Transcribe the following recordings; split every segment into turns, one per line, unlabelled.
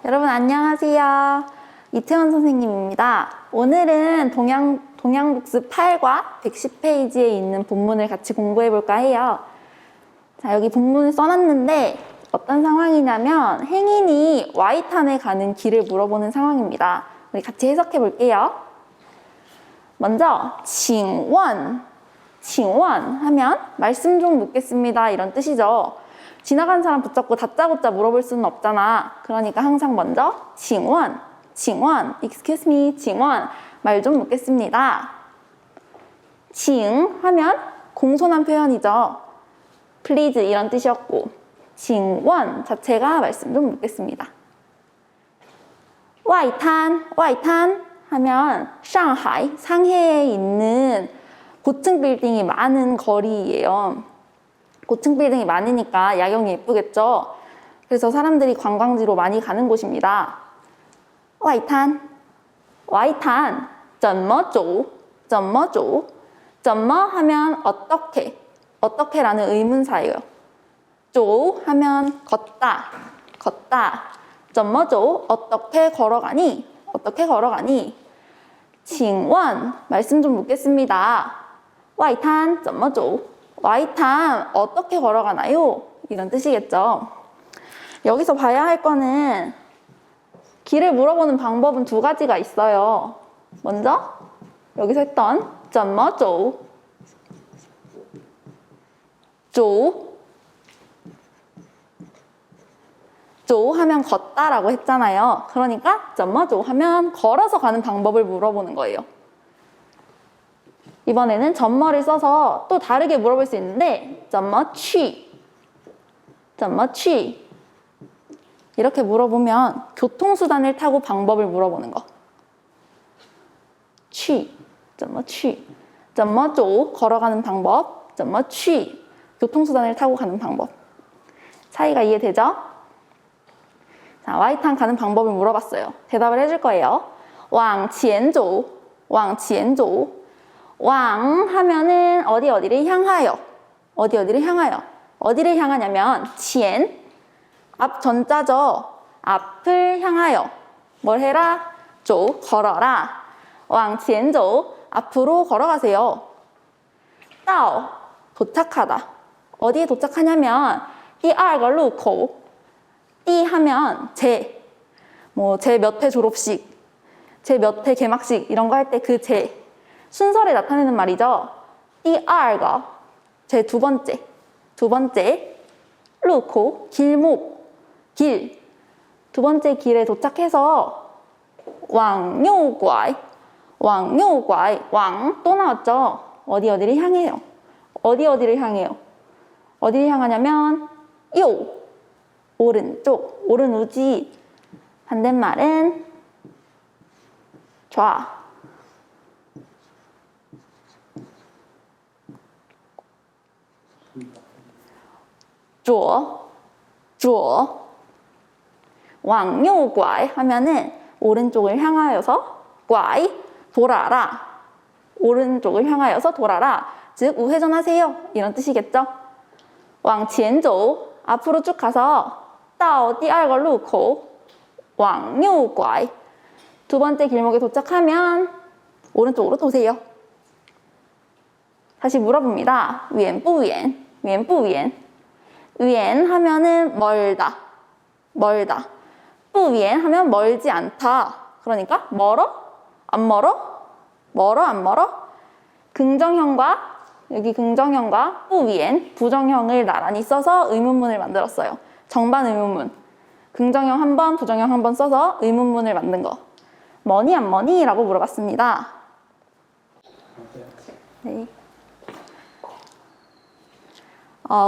여러분 안녕하세요. 이태원 선생님입니다. 오늘은 동양북스 8과 110페이지에 있는 본문을 같이 공부해 볼까 해요. 자, 여기 본문을 써놨는데 어떤 상황이냐면 행인이 Y탄에 가는 길을 물어보는 상황입니다. 우리 같이 해석해 볼게요. 먼저 请问하면 말씀 좀 묻겠습니다 이런 뜻이죠. 지나간 사람 붙잡고 다짜고짜 물어볼 수는 없잖아. 그러니까 항상 먼저 请问 excuse me 请问말 좀 묻겠습니다. 请하면 공손한 표현이죠. please 이런 뜻이었고 请问자체가 말씀 좀 묻겠습니다. 外滩하면 상해에 있는 고층 빌딩이 많은 거리예요. 고층 빌딩이 많으니까 야경이 예쁘겠죠. 그래서 사람들이 관광지로 많이 가는 곳입니다. 外滩 怎么走 怎么하면 어떻게라는 의문사예요. 走 하면 걷다 怎么走 어떻게 걸어가니 请问 말씀 좀 묻겠습니다. 外滩怎么走 Y탄 어떻게 걸어가나요? 이런 뜻이겠죠. 여기서 봐야 할 거는 길을 물어보는 방법은 두 가지가 있어요. 먼저 여기서 했던 怎么走 走 하면 걷다라고 했잖아요. 그러니까 怎么走 하면 걸어서 가는 방법을 물어보는 거예요. 이번에는 전머를 써서 또 다르게 물어볼 수 있는데 怎么去 이렇게 물어보면 교통수단을 타고 방법을 물어보는 거. 怎么走 걸어가는 방법 怎么去 교통수단을 타고 가는 방법. 차이가 이해되죠? 자, Y탄 가는 방법을 물어봤어요. 대답을 해줄 거예요. 往前走 왕 하면은 어디를 향하여 어디를 향하냐면 前 앞 전자죠. 앞을 향하여 뭘 해라? 走 걸어라. 往前走 앞으로 걸어가세요. 到 도착하다. 어디에 도착하냐면 第二个路口 띠 하면 제 몇 회 졸업식, 제 몇 회 개막식 이런 거 할 때 그 제 순서를 나타내는 말이죠. 第二个 제 두 번째 路口 길목 길 두 번째 길에 도착해서 往右拐 왕 또 나왔죠. 어디를 향해요. 어디를 향하냐면 右 오른쪽 오른우지 반대말은 좌往右拐 하면은 오른쪽을 향하여서 拐 돌아라 오른쪽을 향하여서 돌아라 즉 우회전하세요 이런 뜻이겠죠. 往前走 앞으로 쭉 가서 到第二个路口往右拐 두 번째 길목에 도착하면 오른쪽으로 도세요. 다시 물어봅니다. 远不远 远 하면은 멀다 不远 하면 멀지 않다. 그러니까 멀어? 안 멀어? 긍정형과 여기 긍정형과 不远 부정형을 나란히 써서 의문문을 만들었어요. 정반 의문문. 긍정형 한 번, 부정형 한 번 써서 의문문을 만든 거. 머니 안 머니? 라고 물어봤습니다. 네.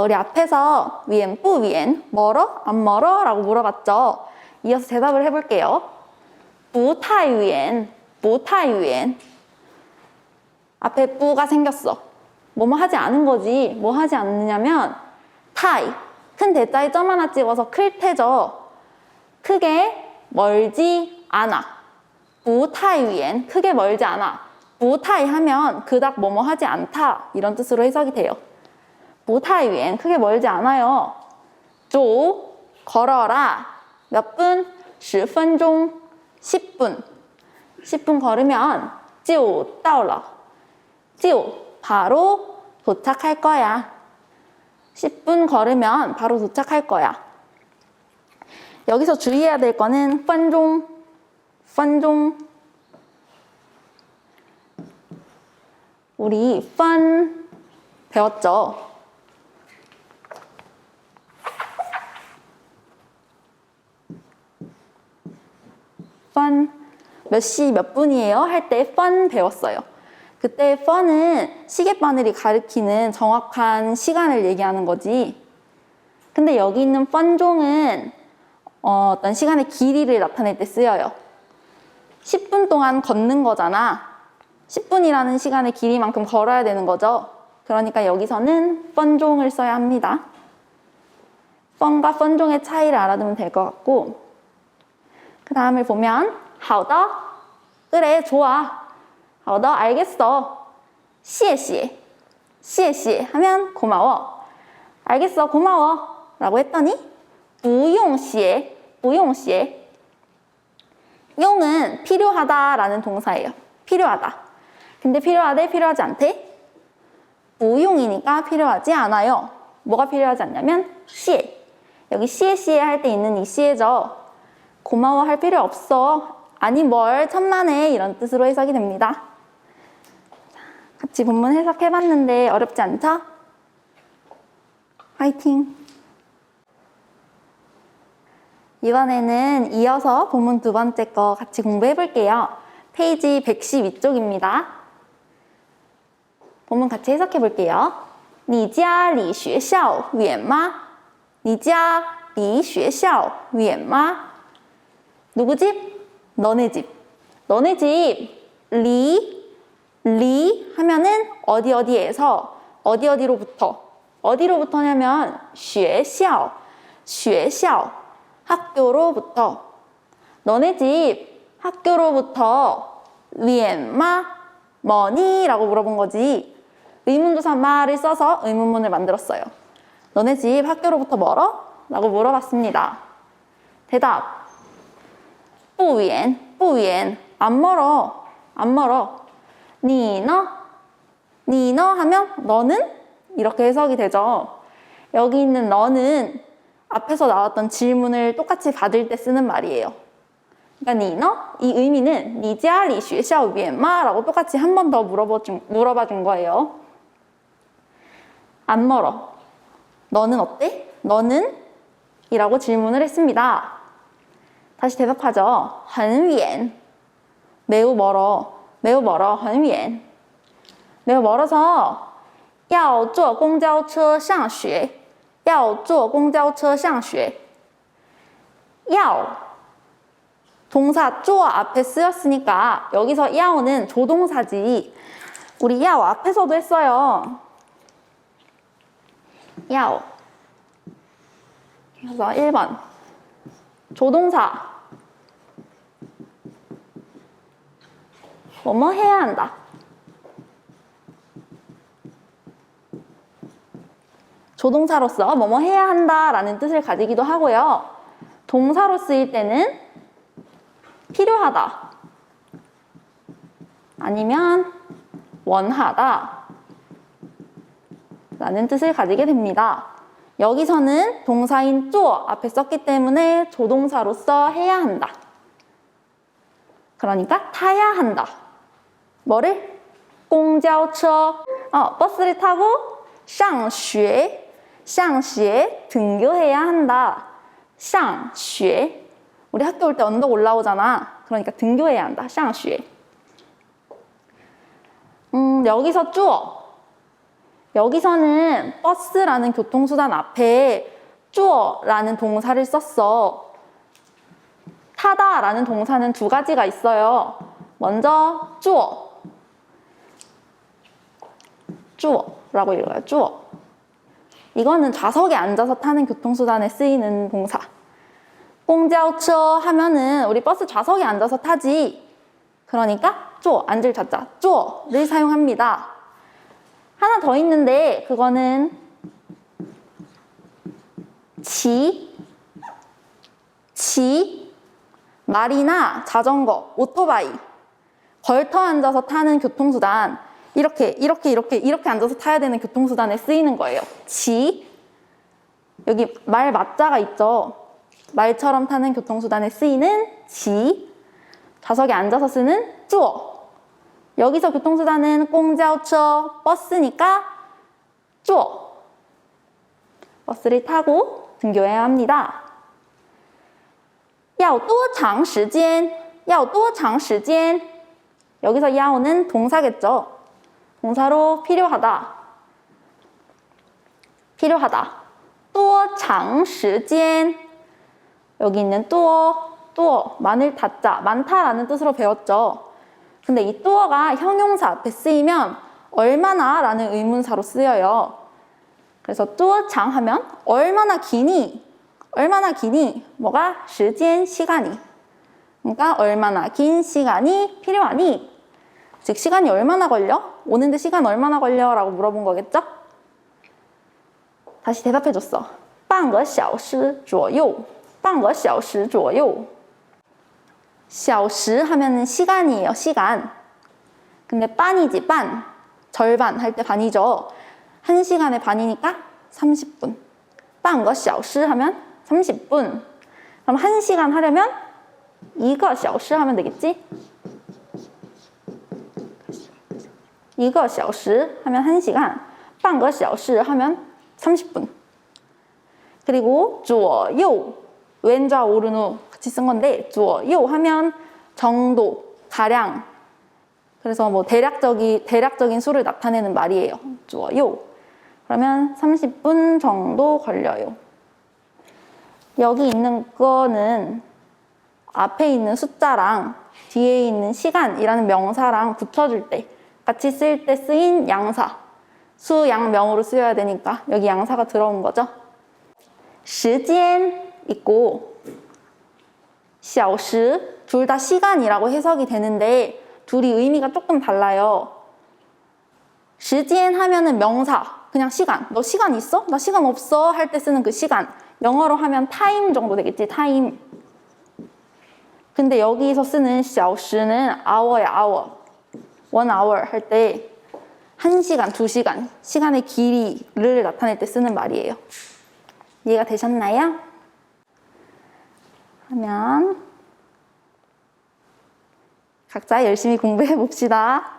우리 앞에서 远不远 멀어? 안 멀어? 라고 물어봤죠. 이어서 대답을 해볼게요. 不太远 앞에 뿌가 생겼어. 뭐뭐 하지 않은 거지. 뭐 하지 않느냐면 太 큰 대자에 점 하나 찍어서 클테죠. 크게 멀지 않아. 不太远 크게 멀지 않아. 不太 하면 그닥 뭐뭐 하지 않다 이런 뜻으로 해석이 돼요. 不太远 크게 멀지 않아요. 走 걸어라 몇 분? 10分钟 10분 10분 걸으면 就到了就 바로 도착할 거야. 10분 걸으면 바로 도착할 거야. 여기서 주의해야 될 거는 分钟우리 分 배웠죠? 몇 시 몇 분이에요? 할 때 펀 배웠어요. 그때 펀은 시계바늘이 가리키는 정확한 시간을 얘기하는 거지. 근데 여기 있는 펀종은 어떤 시간의 길이를 나타낼 때 쓰여요. 10분 동안 걷는 거잖아. 10분이라는 시간의 길이만큼 걸어야 되는 거죠. 그러니까 여기서는 펀종을 써야 합니다. 펀과 펀종의 차이를 알아두면 될 것 같고, 그 다음을 보면 好的 그래 좋아 好的 알겠어 谢谢하면 고마워 알겠어 고마워 라고 했더니 不用谢 용은 필요하다 라는 동사예요. 필요하다. 근데 필요하대 필요하지 않대? 不用이니까 필요하지 않아요. 뭐가 필요하지 않냐면 谢 여기 谢谢할 때 있는 이谢죠. 고마워할 필요 없어. 아니 뭘 천만에 이런 뜻으로 해석이 됩니다. 같이 본문 해석해봤는데 어렵지 않죠? 화이팅! 이번에는 이어서 본문 두 번째 거 같이 공부해볼게요. 페이지 112쪽입니다. 본문 같이 해석해볼게요. 你家离学校远吗?你家离学校远吗? 누구 집? 너네 집. 너네 집. 리 하면은 어디에서 어디로부터. 어디로부터냐면 学校 학교로부터. 너네 집 학교로부터 远吗? 머니? 라고 물어본 거지. 의문조사 마를 써서 의문문을 만들었어요. 너네 집 학교로부터 멀어? 라고 물어봤습니다. 대답. 不远 안 멀어 你呢 하면 너는? 이렇게 해석이 되죠. 여기 있는 너는 앞에서 나왔던 질문을 똑같이 받을 때 쓰는 말이에요. 그러니까 你呢? 이 의미는 你家离学校远吗? 라고 똑같이 한 번 더 물어봐 준 거예요. 안 멀어. 너는 어때? 너는? 이라고 질문을 했습니다. 다시 대답하죠. 很远 매우 멀어 很远 매우 멀어서 要坐公交车上学要坐公交车上学要 동사 坐 앞에 쓰였으니까 여기서 要는 조동사지. 우리 要 앞에서도 했어요. 要 그래서 1번 조동사 뭐뭐 해야 한다. 조동사로서 뭐뭐 해야 한다 라는 뜻을 가지기도 하고요. 동사로 쓰일 때는 필요하다 아니면 원하다 라는 뜻을 가지게 됩니다. 여기서는 동사인 做 앞에 썼기 때문에 조동사로서 해야 한다. 그러니까 타야 한다. 뭐를? 公交车 버스를 타고 上学 등교해야 한다. 上学 우리 학교 올 때 언덕 올라오잖아. 그러니까 등교해야 한다. 上学 여기서 坐 여기서는 버스라는 교통수단 앞에 坐라는 동사를 썼어. 타다라는 동사는 두 가지가 있어요. 먼저 坐라고 읽어요. 坐 이거는 좌석에 앉아서 타는 교통수단에 쓰이는 동사. 公交车 하면은 우리 버스 좌석에 앉아서 타지. 그러니까 坐 앉을 자자 坐를 사용합니다. 하나 더 있는데 그거는 骑 말이나 자전거, 오토바이, 걸터 앉아서 타는 교통수단, 이렇게 앉아서 타야 되는 교통수단에 쓰이는 거예요. 지, 여기 말 맞자가 있죠. 말처럼 타는 교통수단에 쓰이는 지, 좌석에 앉아서 쓰는 쭈어. 여기서 교통수단은 공자오처, 버스니까 쭈어. 버스를 타고 등교해야 합니다. 要多长时间?要多长时间? 여기서 야오는 동사겠죠. 동사로 필요하다. 필요하다. 多长时间? 여기 있는 뚜어, 많을 타자, 많다라는 뜻으로 배웠죠. 근데 이 뚜어가 형용사 앞에 쓰이면 얼마나 라는 의문사로 쓰여요. 그래서 多长 하면 얼마나 기니? 얼마나 기니? 뭐가? 时间, 시간이. 그러니까 얼마나 긴 시간이 필요하니? 즉 시간이 얼마나 걸려? 오는데 시간 얼마나 걸려? 라고 물어본 거겠죠? 다시 대답해줬어. 半个小时左右. 半个小时左右. 小时 하면은 시간이에요. 시간. 근데 반이지 반. 절반 할 때 반이죠. 1시간에 반이니까 30분. 半个小时 하면 30분. 그럼 1시간 하려면 一个小时 하면 되겠지? 一个小时 하면 1시간. 半个小时 하면 30분. 그리고 左右 왼좌 오른우 같이 쓴 건데 左右 하면 정도, 가량. 그래서 뭐 대략적인 수를 나타내는 말이에요. 左右. 그러면 30분 정도 걸려요. 여기 있는 거는 앞에 있는 숫자랑 뒤에 있는 시간이라는 명사랑 붙여줄 때 같이 쓸 때 쓰인 양사. 수, 양, 명으로 쓰여야 되니까 여기 양사가 들어온 거죠. 时间 있고 小时 둘 다 시간이라고 해석이 되는데 둘이 의미가 조금 달라요. 时间 하면은 명사, 그냥 시간. 너 시간 있어? 나 시간 없어 할 때 쓰는 그 시간. 영어로 하면 타임 정도 되겠지, 타임. 근데 여기서 쓰는 小时는 hour야, hour. 1 hour 할 때 1시간, 2시간, 시간의 길이를 나타낼 때 쓰는 말이에요. 이해가 되셨나요? 하면 각자 열심히 공부해 봅시다.